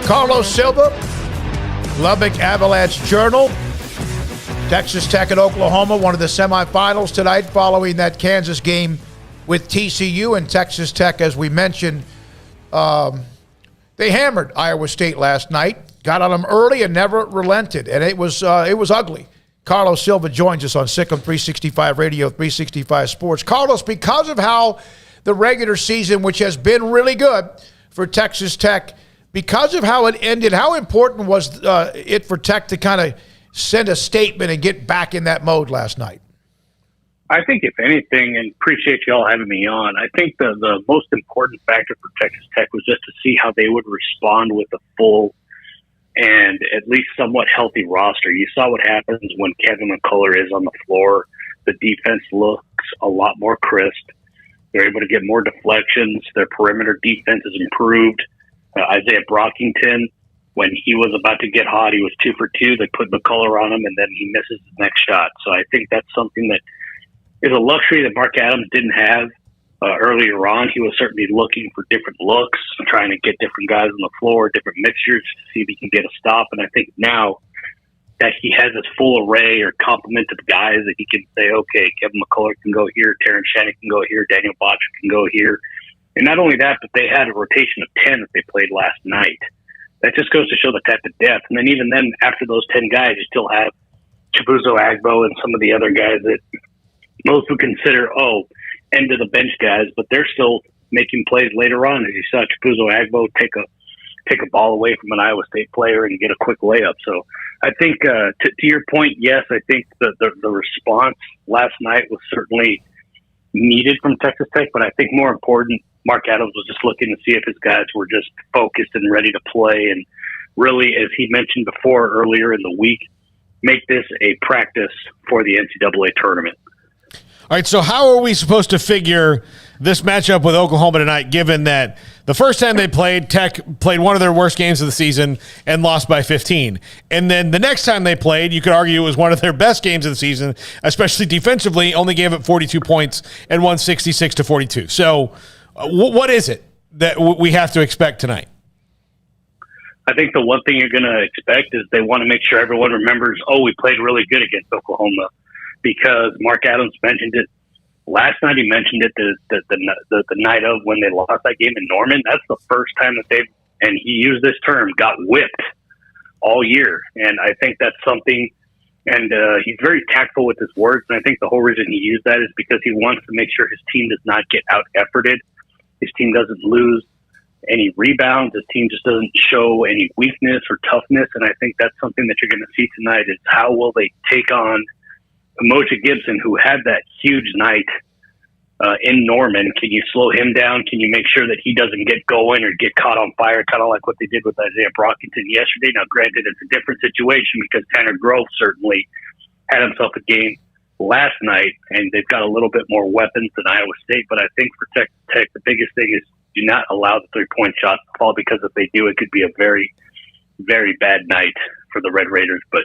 Carlos Silva, Lubbock Avalanche Journal. Texas Tech and Oklahoma, one of the semifinals tonight following that Kansas game with TCU. And Texas Tech, as we mentioned, they hammered Iowa State last night, got on them early and never relented, and it was ugly. Carlos Silva joins us on Sikkim 365 Radio, 365 Sports. Carlos, because of how the regular season, which has been really good for Texas Tech, because of how it ended, how important was it for Tech to kind of send a statement and get back in that mode last night? I think, if anything, and appreciate you all having me on, I think the most important factor for Texas Tech was just to see how they would respond with a full and at least somewhat healthy roster. You saw what happens when Kevin McCullough is on the floor. The defense looks a lot more crisp. They're able to get more deflections. Their perimeter defense has improved. Isaiah Brockington, when he was about to get hot, he was 2 for 2. They put McCullough on him, and then he misses the next shot. So I think that's something that is a luxury that Mark Adams didn't have earlier on. He was certainly looking for different looks, trying to get different guys on the floor, different mixtures to see if he can get a stop. And I think now that he has this full array or complement of guys that he can say, okay, Kevin McCullough can go here, Terrence Shannon can go here, Daniel Botcher can go here. And not only that, but they had a rotation of 10 that they played last night. That just goes to show the type of depth. And then even then, after those 10 guys, you still have Chibuzo Agbo and some of the other guys that most would consider, end of the bench guys, but they're still making plays later on. As you saw Chibuzo Agbo take a ball away from an Iowa State player and get a quick layup. So I think to your point, yes, I think the response last night was certainly needed from Texas Tech, but I think more important, Mark Adams was just looking to see if his guys were just focused and ready to play, and really, as he mentioned before earlier in the week, make this a practice for the NCAA tournament. All right, so how are we supposed to figure this matchup with Oklahoma tonight, given that the first time they played, Tech played one of their worst games of the season and lost by 15. And then the next time they played, you could argue it was one of their best games of the season, especially defensively, only gave up 42 points and won 66-42. So what is it that we have to expect tonight? I think the one thing you're going to expect is they want to make sure everyone remembers, we played really good against Oklahoma, because Mark Adams mentioned it last night. He mentioned it the night of when they lost that game in Norman. That's the first time that they've, and he used this term, got whipped all year. And I think that's something, and he's very tactful with his words. And I think the whole reason he used that is because he wants to make sure his team does not get out-efforted. His team doesn't lose any rebounds. His team just doesn't show any weakness or toughness. And I think that's something that you're going to see tonight is how will they take on Umoja Gibson, who had that huge night in Norman. Can you slow him down? Can you make sure that he doesn't get going or get caught on fire, kind of like what they did with Isaiah Brockington yesterday? Now, granted, it's a different situation because Tanner Grove certainly had himself a game last night, and they've got a little bit more weapons than Iowa State. But I think for Texas Tech, the biggest thing is do not allow the three-point shots to fall, because if they do, it could be a very, very bad night for the Red Raiders. But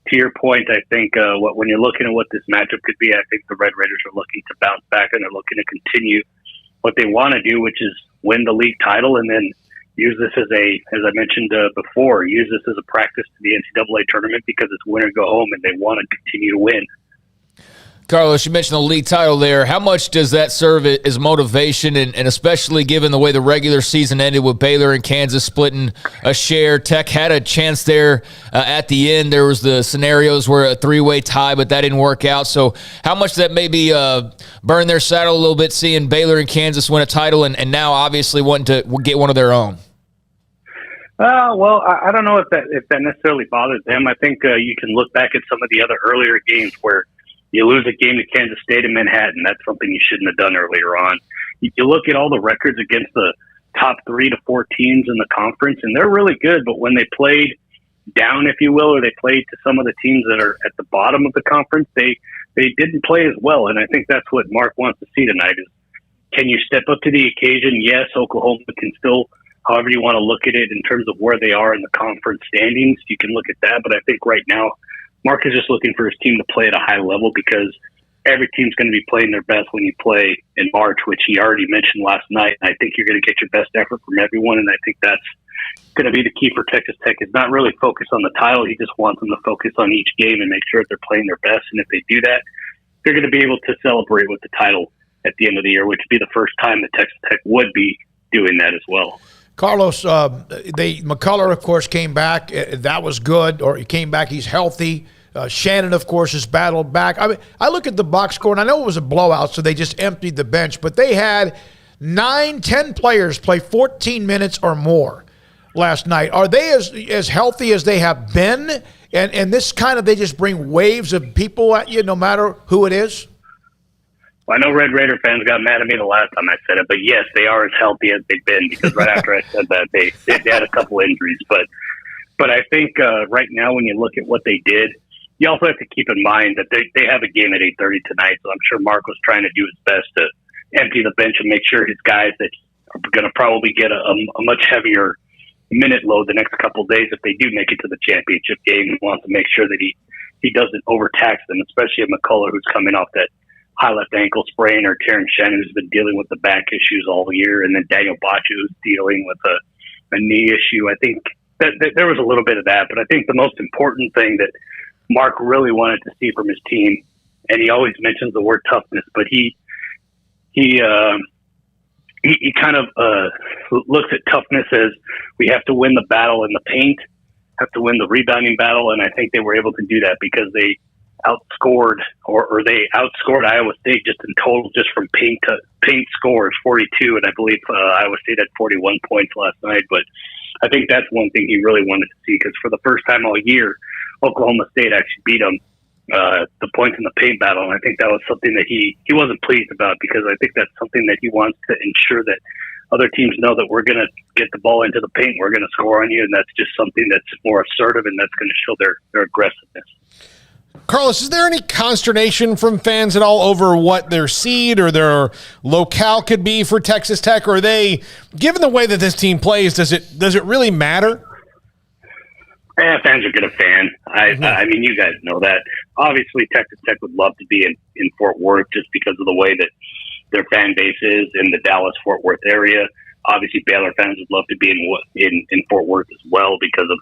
to your point, I think when you're looking at what this matchup could be, I think the Red Raiders are looking to bounce back, and they're looking to continue what they want to do, which is win the league title, and then use this as I mentioned before, use this as a practice to the NCAA tournament, because it's win or go home, and they want to continue to win. Carlos, you mentioned the league title there. How much does that serve as motivation, and especially given the way the regular season ended with Baylor and Kansas splitting a share? Tech had a chance there at the end. There was the scenarios where a three-way tie, but that didn't work out. So how much that maybe burn their saddle a little bit, seeing Baylor and Kansas win a title and now obviously wanting to get one of their own? Well, I don't know if that necessarily bothers them. I think you can look back at some of the other earlier games where you lose a game to Kansas State in Manhattan. That's something you shouldn't have done earlier on. You look at all the records against the top 3 to 4 teams in the conference, and they're really good. But when they played down, if you will, or they played to some of the teams that are at the bottom of the conference, they didn't play as well. And I think that's what Mark wants to see tonight is, can you step up to the occasion? Yes, Oklahoma can still, however you want to look at it in terms of where they are in the conference standings, you can look at that. But I think right now, Mark is just looking for his team to play at a high level, because every team's going to be playing their best when you play in March, which he already mentioned last night. I think you're going to get your best effort from everyone, and I think that's going to be the key for Texas Tech is not really focus on the title. He just wants them to focus on each game and make sure that they're playing their best. And if they do that, they're going to be able to celebrate with the title at the end of the year, which would be the first time that Texas Tech would be doing that as well. Carlos, McCullough, of course, came back. That was good. Or he came back. He's healthy. Shannon, of course, has battled back. I mean, I look at the box score, and I know it was a blowout, so they just emptied the bench. But they had 9-10 players play 14 minutes or more last night. Are they as healthy as they have been? And this kind of, they just bring waves of people at you no matter who it is? Well, I know Red Raider fans got mad at me the last time I said it, but yes, they are as healthy as they've been, because right after I said that, they had a couple injuries. But I think right now when you look at what they did, you also have to keep in mind that they have a game at 8:30 tonight, so I'm sure Mark was trying to do his best to empty the bench and make sure his guys that are going to probably get a much heavier minute load the next couple of days if they do make it to the championship game. He wants to make sure that he doesn't overtax them, especially McCullough, who's coming off that high left ankle sprain, or Terrence Shannon, who's been dealing with the back issues all year, and then Daniel Baccia, who's dealing with a knee issue. I think that there was a little bit of that, but I think the most important thing that Mark really wanted to see from his team, and he always mentions the word toughness, but he kind of looks at toughness as we have to win the battle in the paint, have to win the rebounding battle, and I think they were able to do that because they outscored Iowa State just in total, just from paint scores, 42, and I believe Iowa State had 41 points last night. But I think that's one thing he really wanted to see, because for the first time all year, Oklahoma State actually beat them the points in the paint battle, and I think that was something that he wasn't pleased about, because I think that's something that he wants to ensure that other teams know that we're going to get the ball into the paint, we're going to score on you, and that's just something that's more assertive, and that's going to show their aggressiveness. Carlos, is there any consternation from fans at all over what their seed or their locale could be for Texas Tech? Or are they, given the way that this team plays, does it really matter? Fans are going to fan. I mean, you guys know that. Obviously, Texas Tech would love to be in Fort Worth, just because of the way that their fan base is in the Dallas-Fort Worth area. Obviously, Baylor fans would love to be in Fort Worth as well, because of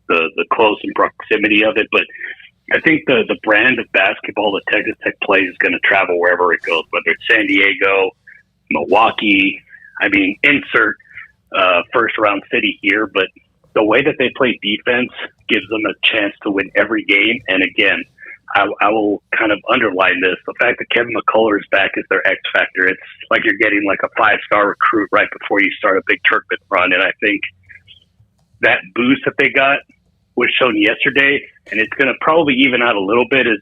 the close and proximity of it. But I think the brand of basketball that Texas Tech plays is going to travel wherever it goes, whether it's San Diego, Milwaukee. I mean, insert first-round city here, but the way that they play defense gives them a chance to win every game. And again, I will kind of underline this. The fact that Kevin McCullough is back is their X factor. It's like you're getting like a 5-star recruit right before you start a big tournament run. And I think that boost that they got was shown yesterday, and it's going to probably even out a little bit as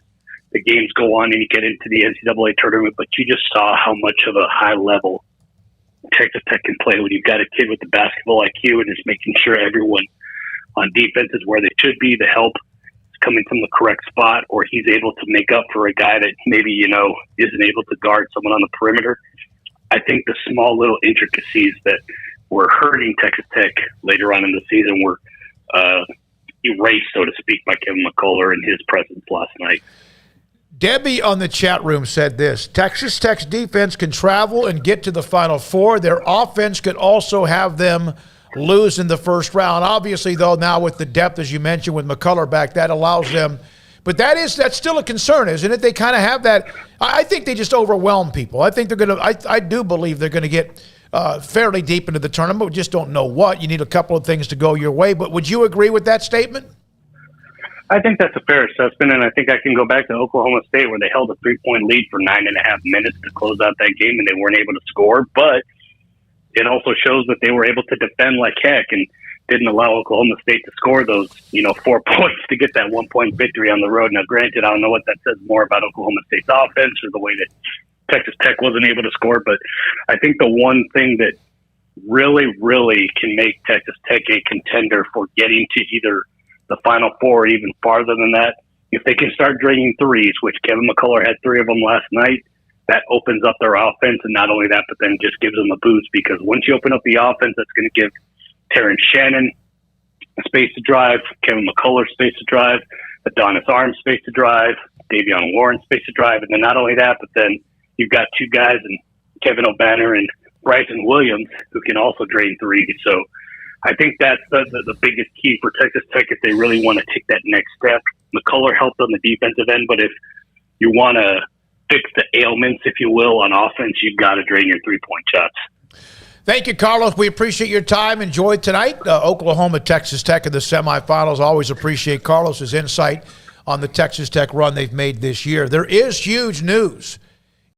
the games go on and you get into the NCAA tournament. But you just saw how much of a high level Texas Tech can play when you've got a kid with the basketball IQ and is making sure everyone on defense is where they should be. The help is coming from the correct spot, or he's able to make up for a guy that maybe, isn't able to guard someone on the perimeter. I think the small little intricacies that were hurting Texas Tech later on in the season were erased, so to speak, by Kevin McCullough and his presence last night. Debbie on the chat room said this: Texas Tech's defense can travel and get to the Final Four. Their offense could also have them lose in the first round. Obviously, though, now with the depth, as you mentioned, with McCullough back, that allows them. But that's still a concern, isn't it? They kind of have that. I think they just overwhelm people. I think they're going to. I do believe they're going to get fairly deep into the tournament. We just don't know what. You need a couple of things to go your way. But would you agree with that statement? I think that's a fair assessment, and I think I can go back to Oklahoma State, where they held a 3-point lead for 9.5 minutes to close out that game, and they weren't able to score. But it also shows that they were able to defend like heck and didn't allow Oklahoma State to score those, 4 points to get that 1-point victory on the road. Now, granted, I don't know what that says more about Oklahoma State's offense or the way that Texas Tech wasn't able to score, but I think the one thing that really, really can make Texas Tech a contender for getting to either the Final Four or even farther than that, if they can start draining threes, which Kevin McCullough had 3 of them last night, that opens up their offense. And not only that, but then just gives them a boost, because once you open up the offense, that's going to give Terrence Shannon space to drive, Kevin McCullough space to drive, Adonis Arms space to drive, Davion Warren space to drive. And then not only that, but then you've got 2 guys in Kevin O'Banner and Bryson Williams who can also drain threes. So I think that's the biggest key for Texas Tech if they really want to take that next step. McCullough helped on the defensive end, but if you want to fix the ailments, if you will, on offense, you've got to drain your three-point shots. Thank you, Carlos. We appreciate your time. Enjoy tonight. Oklahoma, Texas Tech in the semifinals. Always appreciate Carlos's insight on the Texas Tech run they've made this year. There is huge news